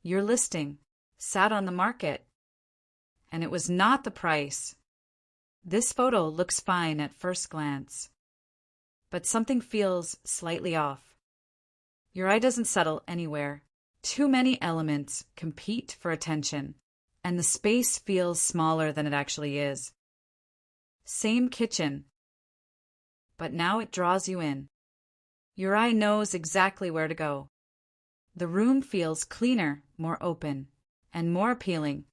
Your listing sat on the market, and it was not the price. This photo looks fine at first glance, but something feels slightly off. Your eye doesn't settle anywhere. Too many elements compete for attention, and the space feels smaller than it actually is. Same kitchen, but now it draws you in. Your eye knows exactly where to go. The room feels cleaner, more open, and more appealing.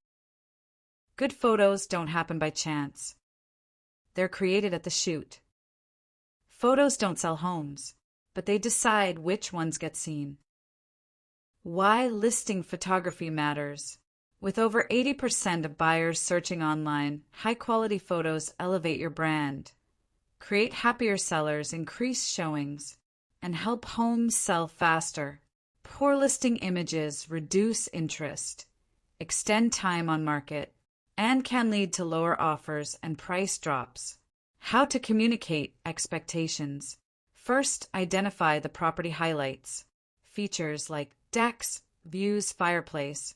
Good photos don't happen by chance. They're created at the shoot. Photos don't sell homes, but they decide which ones get seen. Why listing photography matters. With over 80% of buyers searching online, high-quality photos elevate your brand, create happier sellers, increase showings, and help homes sell faster. Poor listing images reduce interest, extend time on market, and can lead to lower offers and price drops. How to communicate expectations. First, identify the property highlights. Features like decks, views, fireplace.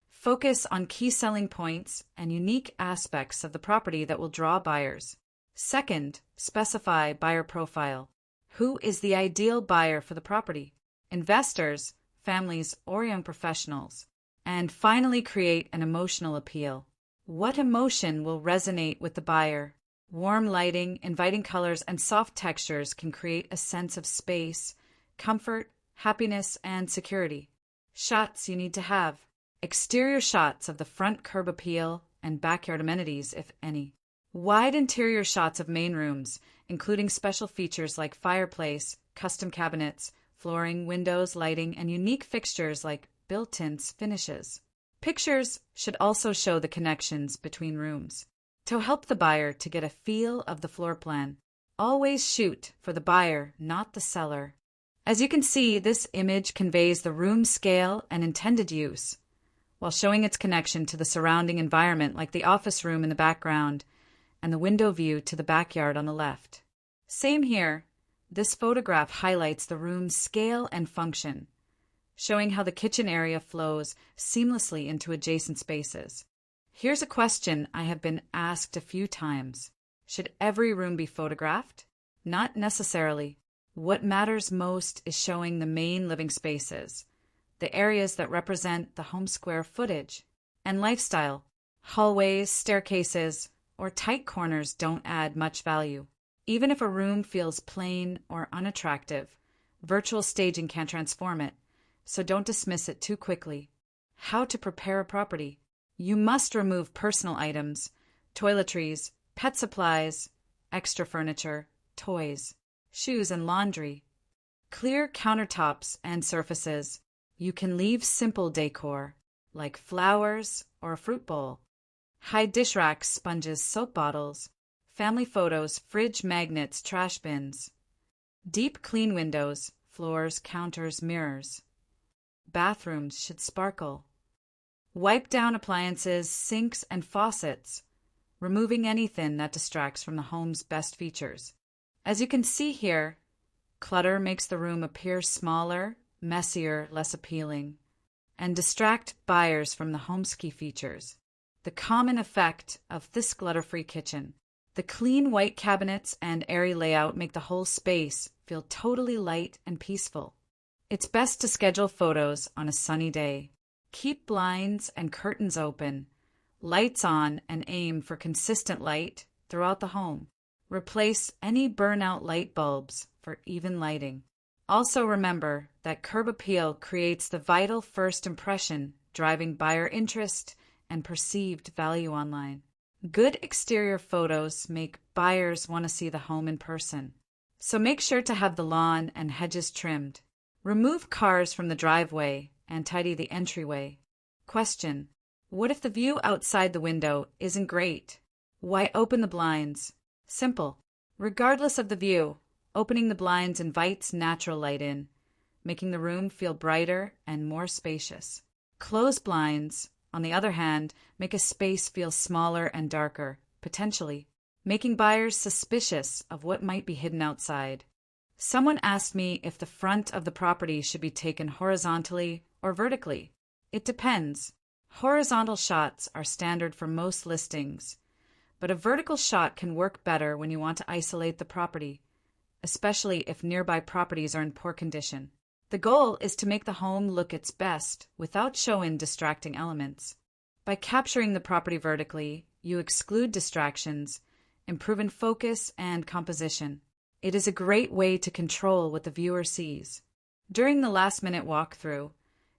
Focus on key selling points and unique aspects of the property that will draw buyers. Second, specify buyer profile. Who is the ideal buyer for the property? Investors, families, or young professionals. And finally, create an emotional appeal. What emotion will resonate with the buyer? Warm lighting, inviting colors, and soft textures can create a sense of space, comfort, happiness, and security. Shots you need to have. Exterior shots of the front curb appeal and backyard amenities, if any. Wide interior shots of main rooms, including special features like fireplace, custom cabinets, flooring, windows, lighting, and unique fixtures like built-in finishes. Pictures should also show the connections between rooms to help the buyer to get a feel of the floor plan. Always shoot for the buyer, not the seller. As you can see, this image conveys the room scale and intended use, while showing its connection to the surrounding environment like the office room in the background and the window view to the backyard on the left. Same here. This photograph highlights the room's scale and function, showing how the kitchen area flows seamlessly into adjacent spaces. Here's a question I have been asked a few times. Should every room be photographed? Not necessarily. What matters most is showing the main living spaces, the areas that represent the home square footage, and lifestyle. Hallways, staircases, or tight corners don't add much value. Even if a room feels plain or unattractive, virtual staging can transform it, so don't dismiss it too quickly. How to prepare a property. You must remove personal items, toiletries, pet supplies, extra furniture, toys, shoes, and laundry. Clear countertops and surfaces. You can leave simple decor, like flowers or a fruit bowl. Hide dish racks, sponges, soap bottles, family photos, fridge magnets, trash bins. Deep clean windows, floors, counters, mirrors. Bathrooms should sparkle. Wipe down appliances, sinks, and faucets, removing anything that distracts from the home's best features. As you can see here, clutter makes the room appear smaller, messier, less appealing, and distract buyers from the home's key features. The common effect of this clutter-free kitchen. The clean white cabinets and airy layout make the whole space feel totally light and peaceful. It's best to schedule photos on a sunny day. Keep blinds and curtains open, lights on, and aim for consistent light throughout the home. Replace any burnout light bulbs for even lighting. Also remember that curb appeal creates the vital first impression, driving buyer interest and perceived value online. Good exterior photos make buyers want to see the home in person. So make sure to have the lawn and hedges trimmed. Remove cars from the driveway and tidy the entryway. Question: what if the view outside the window isn't great? Why open the blinds? Simple. Regardless of the view, opening the blinds invites natural light in, making the room feel brighter and more spacious. Closed blinds, on the other hand, make a space feel smaller and darker, potentially, making buyers suspicious of what might be hidden outside. Someone asked me if the front of the property should be taken horizontally or vertically. It depends. Horizontal shots are standard for most listings, but a vertical shot can work better when you want to isolate the property, especially if nearby properties are in poor condition. The goal is to make the home look its best without showing distracting elements. By capturing the property vertically, you exclude distractions, improving focus and composition. It is a great way to control what the viewer sees. During the last-minute walkthrough,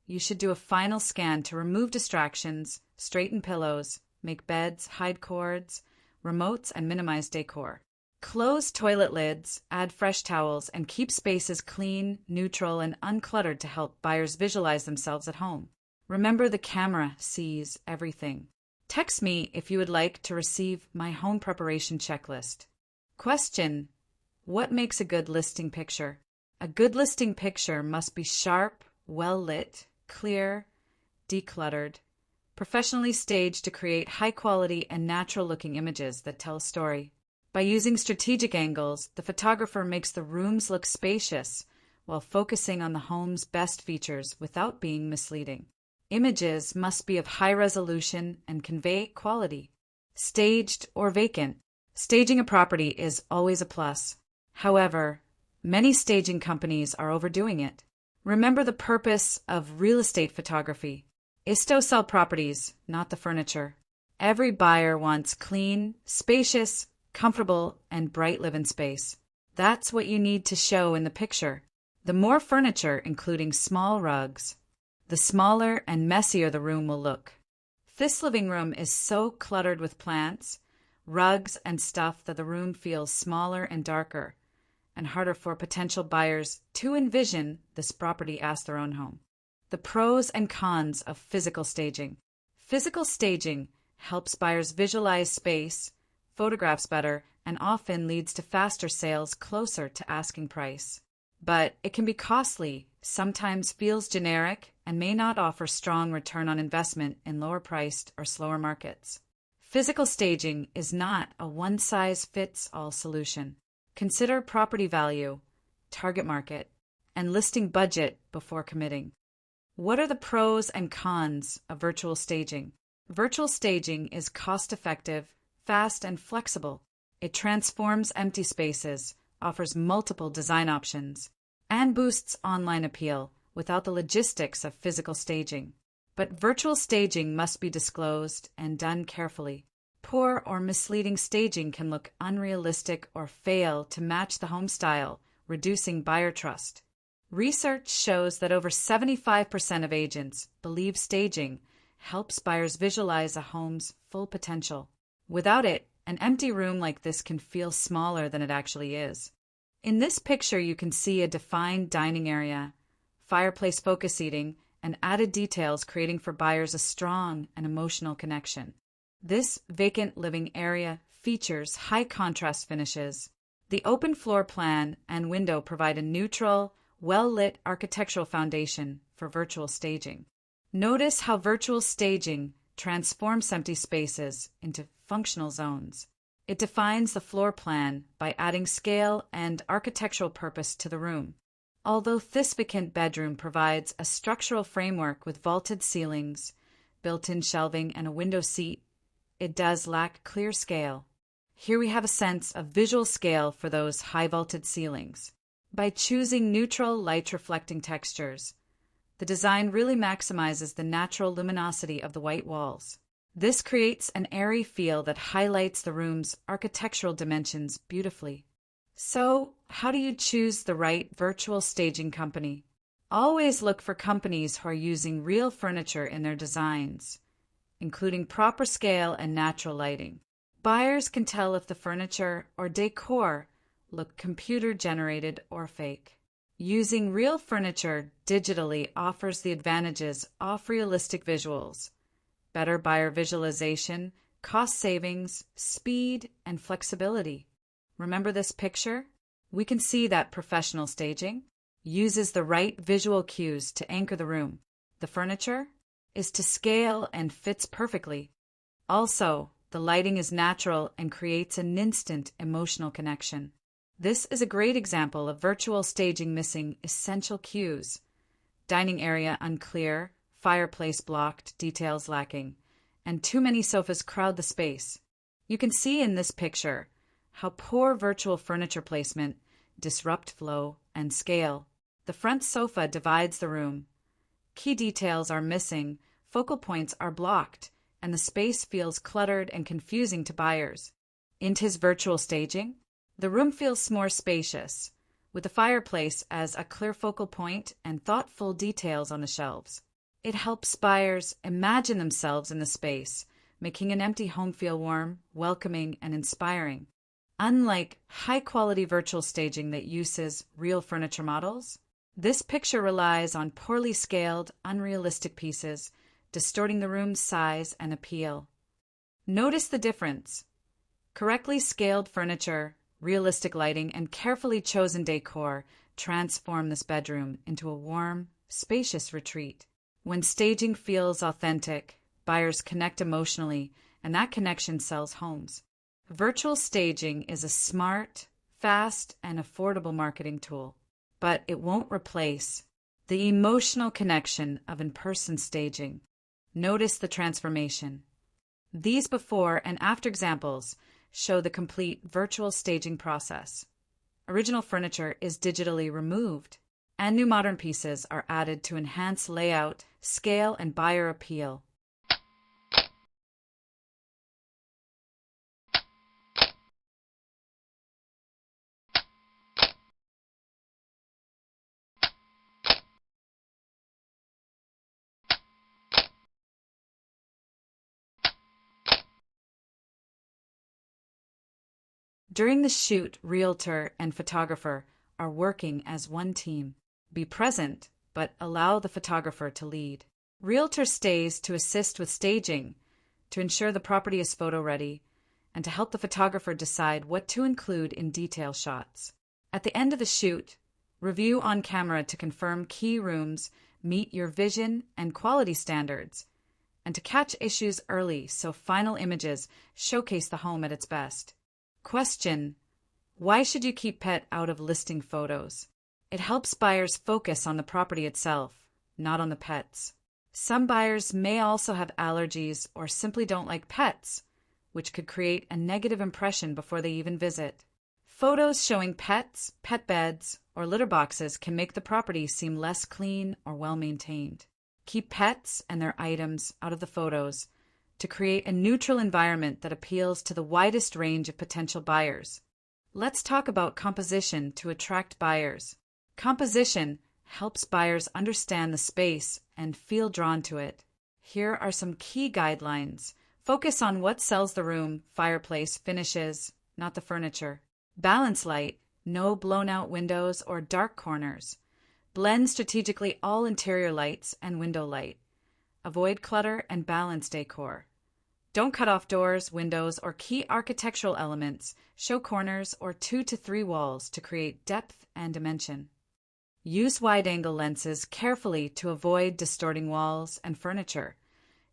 you should do a final scan to remove distractions, straighten pillows, make beds, hide cords, remotes, and minimize decor. Close toilet lids, add fresh towels, and keep spaces clean, neutral, and uncluttered to help buyers visualize themselves at home. Remember, the camera sees everything. Text me if you would like to receive my home preparation checklist. Question: what makes a good listing picture? A good listing picture must be sharp, well-lit, clear, decluttered, professionally staged to create high-quality and natural-looking images that tell a story. By using strategic angles, the photographer makes the rooms look spacious while focusing on the home's best features without being misleading. Images must be of high resolution and convey quality. Staged or vacant. Staging a property is always a plus. However, many staging companies are overdoing it. Remember the purpose of real estate photography is to sell properties, not the furniture. Every buyer wants clean, spacious, comfortable, and bright living space. That's what you need to show in the picture. The more furniture, including small rugs, the smaller and messier the room will look. This living room is so cluttered with plants, rugs, and stuff that the room feels smaller and darker, and harder for potential buyers to envision this property as their own home. The pros and cons of physical staging. Physical staging helps buyers visualize space, photographs better, and often leads to faster sales closer to asking price. But it can be costly, sometimes feels generic, and may not offer strong return on investment in lower-priced or slower markets. Physical staging is not a one-size-fits-all solution. Consider property value, target market, and listing budget before committing. What are the pros and cons of virtual staging? Virtual staging is cost-effective, fast, and flexible. It transforms empty spaces, offers multiple design options, and boosts online appeal without the logistics of physical staging. But virtual staging must be disclosed and done carefully. Poor or misleading staging can look unrealistic or fail to match the home style, reducing buyer trust. Research shows that over 75% of agents believe staging helps buyers visualize a home's full potential. Without it, an empty room like this can feel smaller than it actually is. In this picture, you can see a defined dining area, fireplace focus seating, and added details creating for buyers a strong and emotional connection. This vacant living area features high contrast finishes. The open floor plan and window provide a neutral, well-lit architectural foundation for virtual staging. Notice how virtual staging transforms empty spaces into functional zones. It defines the floor plan by adding scale and architectural purpose to the room. Although this vacant bedroom provides a structural framework with vaulted ceilings, built-in shelving, and a window seat, it does lack clear scale. Here we have a sense of visual scale for those high vaulted ceilings. By choosing neutral light-reflecting textures, the design really maximizes the natural luminosity of the white walls. This creates an airy feel that highlights the room's architectural dimensions beautifully. So, how do you choose the right virtual staging company? Always look for companies who are using real furniture in their designs, including proper scale and natural lighting. Buyers can tell if the furniture or decor look computer-generated or fake. Using real furniture digitally offers the advantages of realistic visuals, better buyer visualization, cost savings, speed, and flexibility. Remember this picture? We can see that professional staging uses the right visual cues to anchor the room. The furniture is to scale and fits perfectly. Also, the lighting is natural and creates an instant emotional connection. This is a great example of virtual staging missing essential cues. Dining area unclear, fireplace blocked, details lacking, and too many sofas crowd the space. You can see in this picture how poor virtual furniture placement disrupt flow and scale. The front sofa divides the room. Key details are missing, focal points are blocked, and the space feels cluttered and confusing to buyers. In his virtual staging, the room feels more spacious, with the fireplace as a clear focal point and thoughtful details on the shelves. It helps buyers imagine themselves in the space, making an empty home feel warm, welcoming, and inspiring. Unlike high-quality virtual staging that uses real furniture models, this picture relies on poorly scaled, unrealistic pieces, distorting the room's size and appeal. Notice the difference. Correctly scaled furniture, realistic lighting, and carefully chosen decor transform this bedroom into a warm, spacious retreat. When staging feels authentic, buyers connect emotionally, and that connection sells homes. Virtual staging is a smart, fast, and affordable marketing tool, but it won't replace the emotional connection of in-person staging. Notice the transformation. These before and after examples show the complete virtual staging process. Original furniture is digitally removed, and new modern pieces are added to enhance layout, scale, and buyer appeal. During the shoot, realtor and photographer are working as one team. Be present, but allow the photographer to lead. Realtor stays to assist with staging, to ensure the property is photo-ready, and to help the photographer decide what to include in detail shots. At the end of the shoot, review on camera to confirm key rooms meet your vision and quality standards, and to catch issues early so final images showcase the home at its best. Question: why should you keep pet out of listing photos? It helps buyers focus on the property itself, not on the pets. Some buyers may also have allergies or simply don't like pets, which could create a negative impression before they even visit. Photos showing pets, pet beds, or litter boxes can make the property seem less clean or well-maintained. Keep pets and their items out of the photos to create a neutral environment that appeals to the widest range of potential buyers. Let's talk about composition to attract buyers. Composition helps buyers understand the space and feel drawn to it. Here are some key guidelines. Focus on what sells the room, fireplace, finishes, not the furniture. Balance light, no blown-out windows or dark corners. Blend strategically all interior lights and window light. Avoid clutter and balance decor. Don't cut off doors, windows, or key architectural elements. Show corners or 2 to 3 walls to create depth and dimension. Use wide-angle lenses carefully to avoid distorting walls and furniture.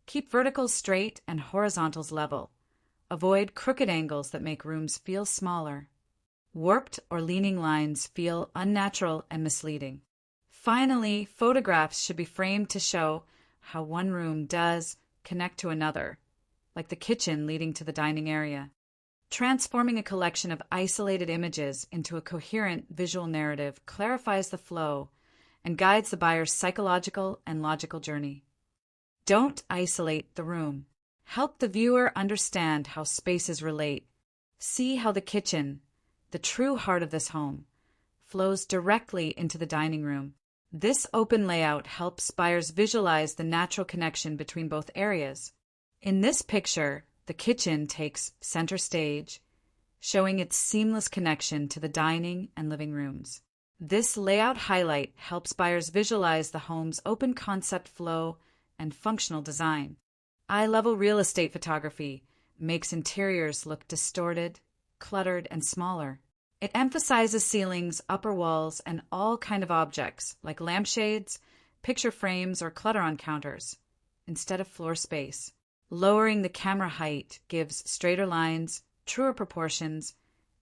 Keep verticals straight and horizontals level. Avoid crooked angles that make rooms feel smaller. Warped or leaning lines feel unnatural and misleading. Finally, photographs should be framed to show how one room does connect to another, like the kitchen leading to the dining area. Transforming a collection of isolated images into a coherent visual narrative clarifies the flow and guides the buyer's psychological and logical journey. Don't isolate the room. Help the viewer understand how spaces relate. See how the kitchen, the true heart of this home, flows directly into the dining room. This open layout helps buyers visualize the natural connection between both areas. In this picture, the kitchen takes center stage, showing its seamless connection to the dining and living rooms. This layout highlight helps buyers visualize the home's open concept flow and functional design. Eye-level real estate photography makes interiors look distorted, cluttered, and smaller. It emphasizes ceilings, upper walls, and all kinds of objects like lampshades, picture frames, or clutter on counters, instead of floor space. Lowering the camera height gives straighter lines, truer proportions,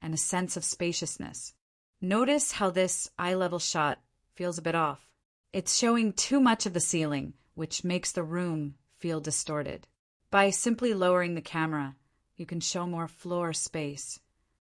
and a sense of spaciousness. Notice how this eye-level shot feels a bit off. It's showing too much of the ceiling, which makes the room feel distorted. By simply lowering the camera, you can show more floor space.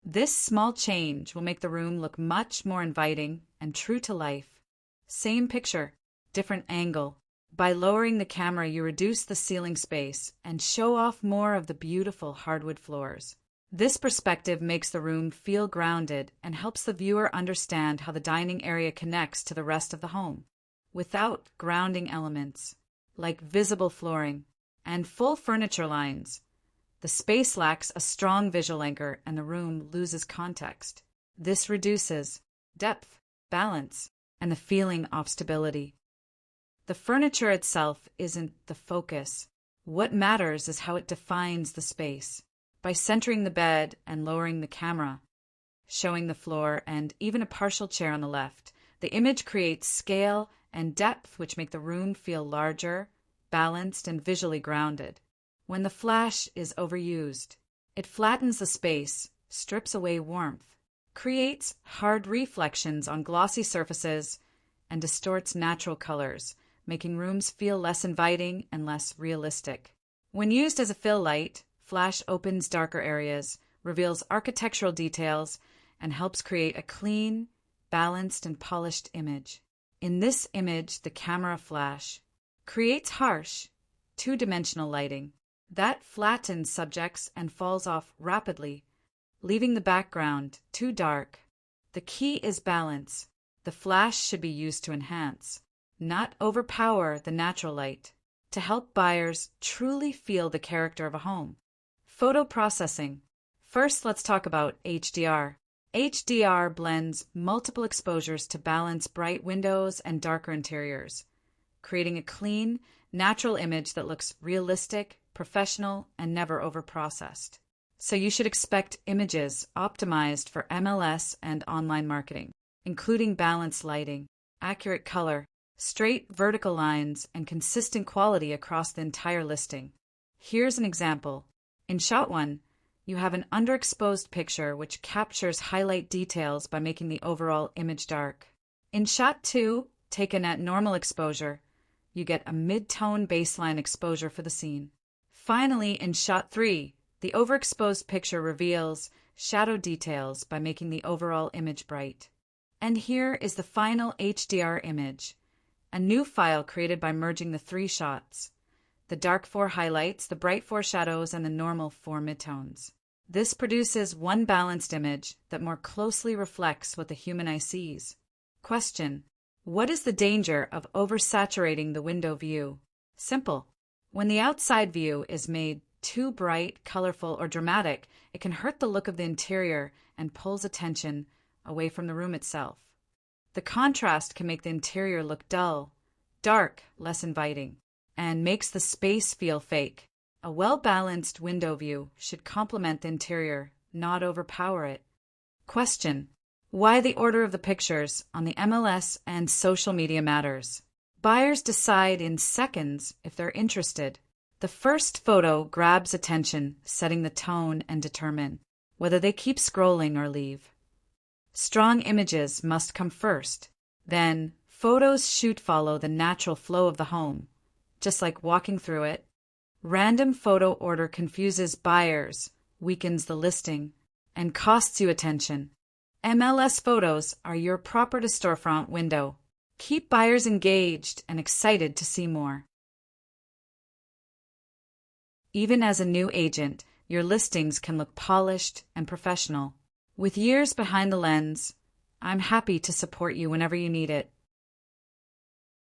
This small change will make the room look much more inviting and true to life. Same picture, different angle. By lowering the camera, you reduce the ceiling space and show off more of the beautiful hardwood floors. This perspective makes the room feel grounded and helps the viewer understand how the dining area connects to the rest of the home. Without grounding elements, like visible flooring and full furniture lines, the space lacks a strong visual anchor and the room loses context. This reduces depth, balance, and the feeling of stability. The furniture itself isn't the focus. What matters is how it defines the space. By centering the bed and lowering the camera, showing the floor and even a partial chair on the left, the image creates scale and depth which make the room feel larger, balanced, and visually grounded. When the flash is overused, it flattens the space, strips away warmth, creates hard reflections on glossy surfaces, and distorts natural colors, making rooms feel less inviting and less realistic. When used as a fill light, flash opens darker areas, reveals architectural details, and helps create a clean, balanced, and polished image. In this image, the camera flash creates harsh, two-dimensional lighting that flattens subjects and falls off rapidly, leaving the background too dark. The key is balance. The flash should be used to enhance, not overpower the natural light, to help buyers truly feel the character of a home. Photo processing. First, let's talk about HDR. HDR blends multiple exposures to balance bright windows and darker interiors, creating a clean, natural image that looks realistic, professional, and never overprocessed. So you should expect images optimized for MLS and online marketing, including balanced lighting, accurate color, straight vertical lines, and consistent quality across the entire listing. Here's an example. In shot 1, you have an underexposed picture which captures highlight details by making the overall image dark. In shot 2, taken at normal exposure, you get a mid-tone baseline exposure for the scene. Finally, in shot 3, the overexposed picture reveals shadow details by making the overall image bright. And here is the final HDR image, a new file created by merging the 3 shots: the dark 4 highlights, the bright 4 shadows, and the normal 4 midtones. This produces one balanced image that more closely reflects what the human eye sees. Question: what is the danger of oversaturating the window view? Simple. When the outside view is made too bright, colorful, or dramatic, it can hurt the look of the interior and pulls attention away from the room itself. The contrast can make the interior look dull, dark, less inviting, and makes the space feel fake. A well-balanced window view should complement the interior, not overpower it. Question: why the order of the pictures on the MLS and social media matters. Buyers decide in seconds if they're interested. The first photo grabs attention, setting the tone and determine whether they keep scrolling or leave. Strong images must come first. Then, photos should follow the natural flow of the home, just like walking through it. Random photo order confuses buyers, weakens the listing, and costs you attention. MLS photos are your proper-to-storefront window. Keep buyers engaged and excited to see more. Even as a new agent, your listings can look polished and professional. With years behind the lens, I'm happy to support you whenever you need it.